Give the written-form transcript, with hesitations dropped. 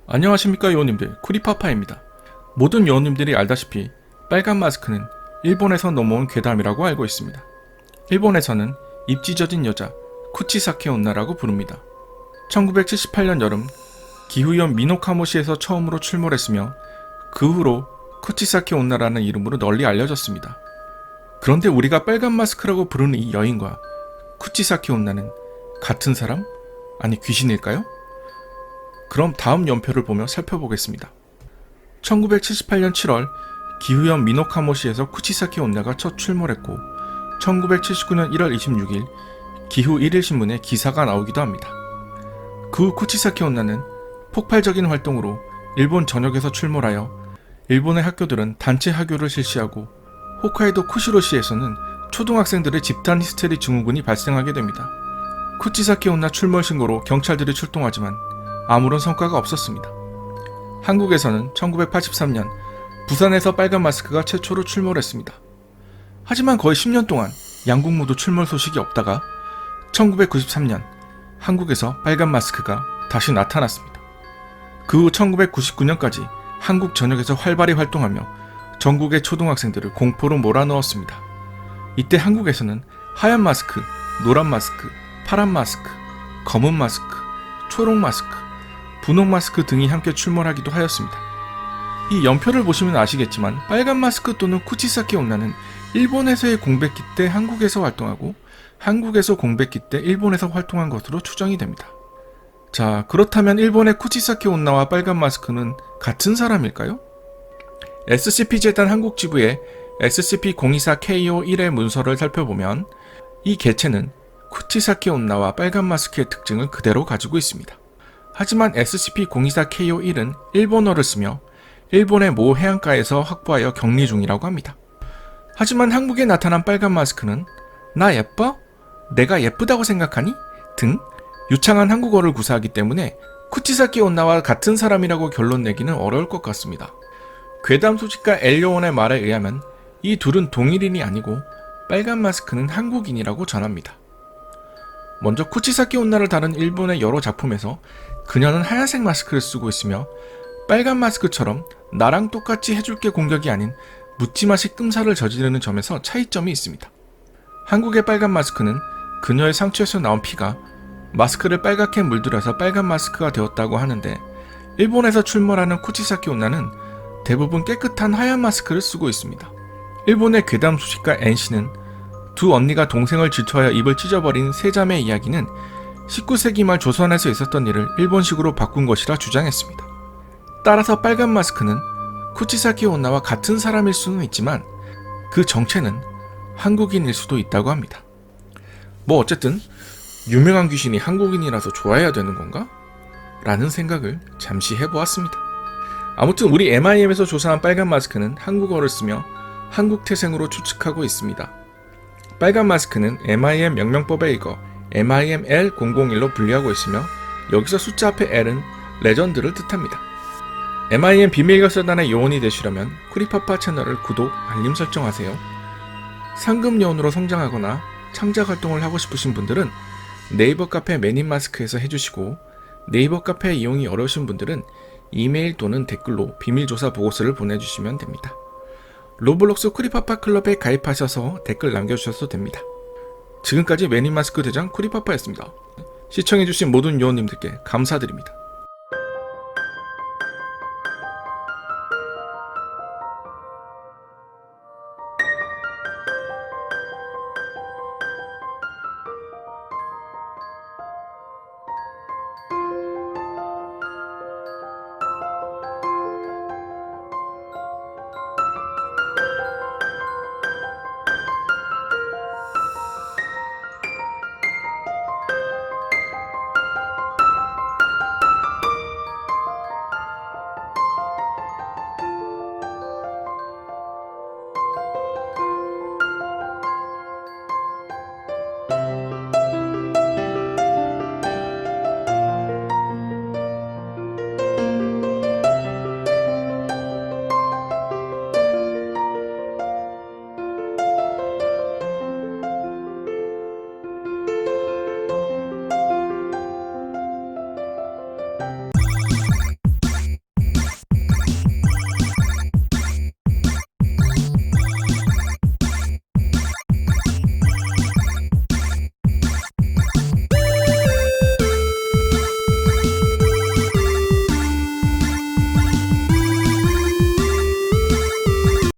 안녕하십니까 요원님들, 쿠리파파입니다. 모든 요원님들이 알다시피 빨간 마스크는 일본에서 넘어온 괴담이라고 알고 있습니다. 일본에서는 입 찢어진 여자 쿠치사케 온나라고 부릅니다. 1978년 여름 기후현 미노카모시에서 처음으로 출몰했으며 그 후로 쿠치사케 온나라는 이름으로 널리 알려졌습니다. 그런데 우리가 빨간 마스크라고 부르는 이 여인과 쿠치사케 온나는 같은 사람? 아니 귀신일까요? 그럼 다음 연표를 보며 살펴보겠습니다. 1978년 7월 기후현 미노카모시에서 쿠치사케 온나가 첫 출몰했고 1979년 1월 26일 기후 1일 신문에 기사가 나오기도 합니다. 그 후 쿠치사케 온나는 폭발적인 활동으로 일본 전역에서 출몰하여 일본의 학교들은 단체 하교를 실시하고 홋카이도 쿠시로시에서는 초등학생들의 집단 히스테리 증후군이 발생하게 됩니다. 쿠치사케 온나 출몰 신고로 경찰들이 출동하지만 아무런 성과가 없었습니다. 한국에서는 1983년 부산에서 빨간 마스크가 최초로 출몰했습니다. 하지만 거의 10년 동안 양국 모두 출몰 소식이 없다가 1993년 한국에서 빨간 마스크가 다시 나타났습니다. 그 후 1999년까지 한국 전역에서 활발히 활동하며 전국의 초등학생들을 공포로 몰아넣었습니다. 이때 한국에서는 하얀 마스크, 노란 마스크, 파란 마스크, 검은 마스크, 초록 마스크, 분홍 마스크 등이 함께 출몰하기도 하였습니다. 이 연표를 보시면 아시겠지만 빨간 마스크 또는 쿠치사케 온나는 일본에서의 공백기 때 한국에서 활동하고 한국에서 공백기 때 일본에서 활동한 것으로 추정이 됩니다. 자, 그렇다면 일본의 쿠치사케 온나와 빨간 마스크는 같은 사람일까요? SCP 재단 한국 지부의 SCP-024KO1의 문서를 살펴보면 이 개체는 쿠치사케 온나와 빨간 마스크의 특징을 그대로 가지고 있습니다. 하지만 SCP-024KO1은 일본어를 쓰며 일본의 모 해안가에서 확보하여 격리 중이라고 합니다. 하지만 한국에 나타난 빨간 마스크는 나 예뻐? 내가 예쁘다고 생각하니? 등 유창한 한국어를 구사하기 때문에 쿠치사케 온나와 같은 사람이라고 결론 내기는 어려울 것 같습니다. 괴담 소식가 엘요원의 말에 의하면 이 둘은 동일인이 아니고 빨간 마스크는 한국인이라고 전합니다. 먼저 쿠치사케 온나를 다룬 일본의 여러 작품에서 그녀는 하얀색 마스크를 쓰고 있으며 빨간 마스크처럼 나랑 똑같이 해줄게 공격이 아닌 묻지마식 끔사를 저지르는 점에서 차이점이 있습니다. 한국의 빨간 마스크는 그녀의 상처에서 나온 피가 마스크를 빨갛게 물들여서 빨간 마스크가 되었다고 하는데 일본에서 출몰하는 쿠치사케 온나는 대부분 깨끗한 하얀 마스크를 쓰고 있습니다. 일본의 괴담 소식가 N씨는 두 언니가 동생을 질투하여 입을 찢어버린 세 자매의 이야기는 19세기 말 조선에서 있었던 일을 일본식으로 바꾼 것이라 주장했습니다. 따라서 빨간 마스크는 쿠치사케 온나와 같은 사람일 수는 있지만 그 정체는 한국인일 수도 있다고 합니다. 뭐 어쨌든 유명한 귀신이 한국인이라서 좋아해야 되는 건가? 라는 생각을 잠시 해보았습니다. 아무튼 우리 MIM에서 조사한 빨간 마스크는 한국어를 쓰며 한국 태생으로 추측하고 있습니다. 빨간 마스크는 MIM 명명법에 의거 MIM-L001로 분류하고 있으며 여기서 숫자 앞에 L은 레전드를 뜻합니다. MIM 비밀결사단의 요원이 되시려면 쿠리파파 채널을 구독, 알림 설정하세요. 상금 요원으로 성장하거나 창작 활동을 하고 싶으신 분들은 네이버 카페 맨인마스크에서 해주시고 네이버 카페 이용이 어려우신 분들은 이메일 또는 댓글로 비밀조사 보고서를 보내주시면 됩니다. 로블록스 쿠리파파 클럽에 가입하셔서 댓글 남겨주셔도 됩니다. 지금까지 맨인마스크 대장 쿠리파파였습니다. 시청해주신 모든 요원님들께 감사드립니다.